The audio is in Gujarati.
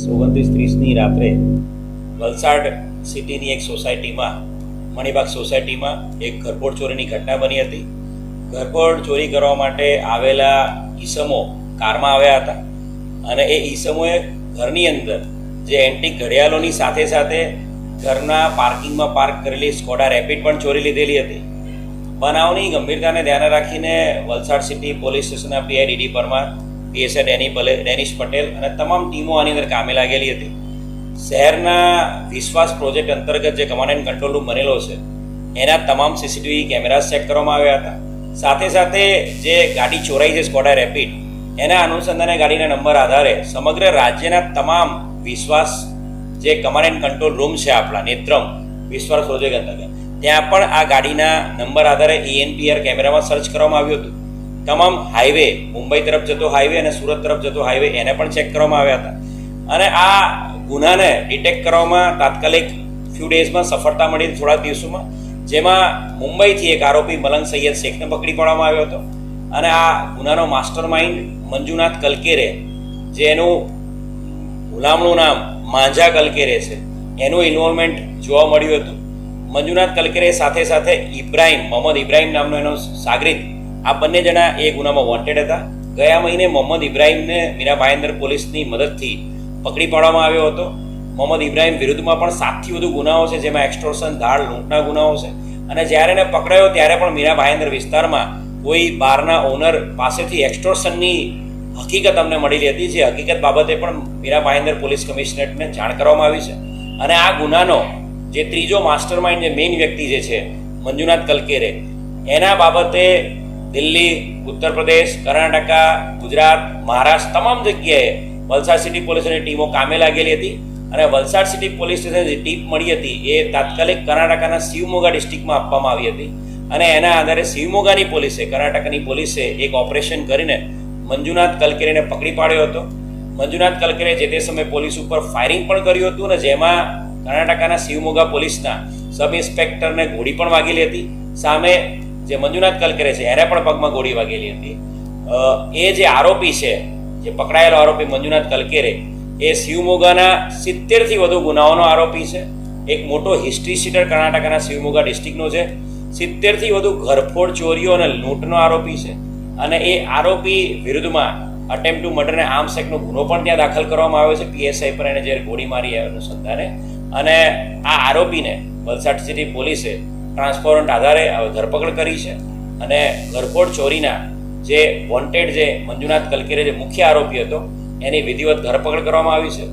29-30ની રાત્રે વલસાડ સિટીની એક સોસાયટીમાં મણિબાગ સોસાયટીમાં એક ઘરફોડ ચોરીની ઘટના બની હતી. ઘરફોડ ચોરી કરવા માટે આવેલા ઈસમો કારમાં આવ્યા હતા અને એ ઈસમોએ ઘરની અંદર જે એન્ટિક ઘડિયાળોની સાથે સાથે ઘરના પાર્કિંગમાં પાર્ક કરેલી સ્કોડા રેપિડ પણ ચોરી લીધેલી હતી. બનાવની ગંભીરતાને ધ્યાને રાખીને વલસાડ સિટી પોલીસ સ્ટેશનના PI DD Parmar, PSI Danish Patel અને તમામ ટીમો આની અંદર કામે લાગેલી હતી. શહેરના વિશ્વાસ પ્રોજેક્ટ અંતર્ગત જે કમાન્ડ એન્ડ કંટ્રોલ રૂમ બનેલો છે એના તમામ સીસીટીવી કેમેરા ચેક કરવામાં આવ્યા હતા. સાથે સાથે જે ગાડી ચોરાઈ છે સ્કોડા રેપિડ, એના અનુસંધાને ગાડીના નંબર આધારે સમગ્ર રાજ્યના તમામ વિશ્વાસ જે કમાન્ડ એન્ડ કંટ્રોલ રૂમ છે આપણા નેત્રમ વિશ્વાસ પ્રોજેક્ટ અંતર્ગત, ત્યાં પણ આ ગાડીના નંબર આધારે ENPR કેમેરામાં સર્ચ કરવામાં આવ્યું હતું. તમામ હાઈવે, મુંબઈ તરફ જતો હાઈવે અને સુરત તરફ જતો હાઈવે, એને પણ ચેક કરવામાં આવ્યા હતા. અને આ ગુનાને ડિટેક્ટ કરવામાં તાત્કાલિક ફ્યુ ડેઝમાં સફળતા મળી થોડા દિવસોમાં, જેમાં મુંબઈથી એક આરોપી મલંગ સૈયદ શેખને પકડી પાડવામાં આવ્યો હતો. અને આ ગુનાનો માસ્ટર માઇન્ડ મંજુનાથ કલકેરે, જે એનું ગુલામનું નામ માંઝા કલકેરે છે, એનું ઇન્વોલ્વમેન્ટ જોવા મળ્યું હતું. મંજુનાથ કલકેરે સાથે સાથે મોહમ્મદ ઇબ્રાહીમ નામનો એનો સાગરીત, આ બંને જણા એ ગુનામાં વોન્ટેડ હતા. ગયા મહિને મોહમ્મદ ઇબ્રાહીમને મીરા ભાયંદર પોલીસની મદદથી પકડી પાડવામાં આવ્યો હતો. મોહમ્મદ ઇબ્રાહીમ વિરુદ્ધમાં પણ 7થી વધુ ગુનાઓ છે, જેમાં એક્સટોર્શન, ધાડ, લૂંટના ગુનાઓ છે. અને જ્યારે એને પકડાયો ત્યારે પણ મીરા ભાયંદર વિસ્તારમાં કોઈ બારના ઓનર પાસેથી એક્સટોર્શનની હકીકત અમને મળેલી હતી, જે હકીકત બાબતે પણ મીરા ભાયંદર પોલીસ કમિશનરેટને જાણ કરવામાં આવી છે. અને આ ગુનાનો જે ત્રીજો માસ્ટર માઇન્ડ, જે મેઇન વ્યક્તિ જે છે મંજુનાથ કલકેરે, એના બાબતે દિલ્હી, ઉત્તર પ્રદેશ, કર્ણાટકા, ગુજરાત, મહારાષ્ટ્ર તમામ જગ્યાએ વલસાડ સિટી પોલીસની ટીમો કામે લાગેલી હતી. અને વલસાડ સિટી પોલીસ સ્ટેશન જે ટીપ મળી હતી એ તાત્કાલિક કર્ણાટકાના શિવમોગા ડિસ્ટ્રિક્ટમાં આપવામાં આવી હતી. અને એના આધારે શિવમોગાની પોલીસે, કર્ણાટકની પોલીસે એક ઓપરેશન કરીને મંજુનાથ કલકેરેને પકડી પાડ્યો હતો. મંજુનાથ કલકેરે જે તે સમયે પોલીસ ઉપર ફાયરિંગ પણ કર્યું હતું, અને જેમાં કર્ણાટકના શિવમોગા પોલીસના સબ ઇન્સ્પેક્ટરને ગોળી પણ વાગેલી હતી. સામે જે મંજુનાથ કલકેરે છે એને પણ પગમાં ગોળી વાગેલી હતી. એ જે આરોપી છે, જે પકડાયેલો આરોપી મંજુનાથ કલકેરે, એ શિવમોગાના 70થી વધુ ગુનાઓનો આરોપી છે. એક મોટો હિસ્ટ્રી શીટર કર્ણાટકના શિવમોગા ડિસ્ટ્રિક્ટનો છે. 70થી વધુ ઘરફોડ ચોરીઓ અને લૂંટનો આરોપી છે. અને એ આરોપી વિરુદ્ધમાં અટેમ્પ્ટ ટુ મર્ડર અને આર્મ્સ એક્ટનો ગુનો પણ ત્યાં દાખલ કરવામાં આવ્યો છે પીએસઆઈ પર, એને જ્યારે ગોળી મારી અનુસંધાને. અને આ આરોપીને વલસાડ સિટી પોલીસે ટ્રાન્સપોરન્ટ આધારે ધરપકડ કરી છે. અને ઘરફોડ ચોરીના જે વોન્ટેડ જે મંજુનાથ કલકેરે જે મુખ્ય આરોપી હતો, એની વિધિવત ધરપકડ કરવામાં આવી છે.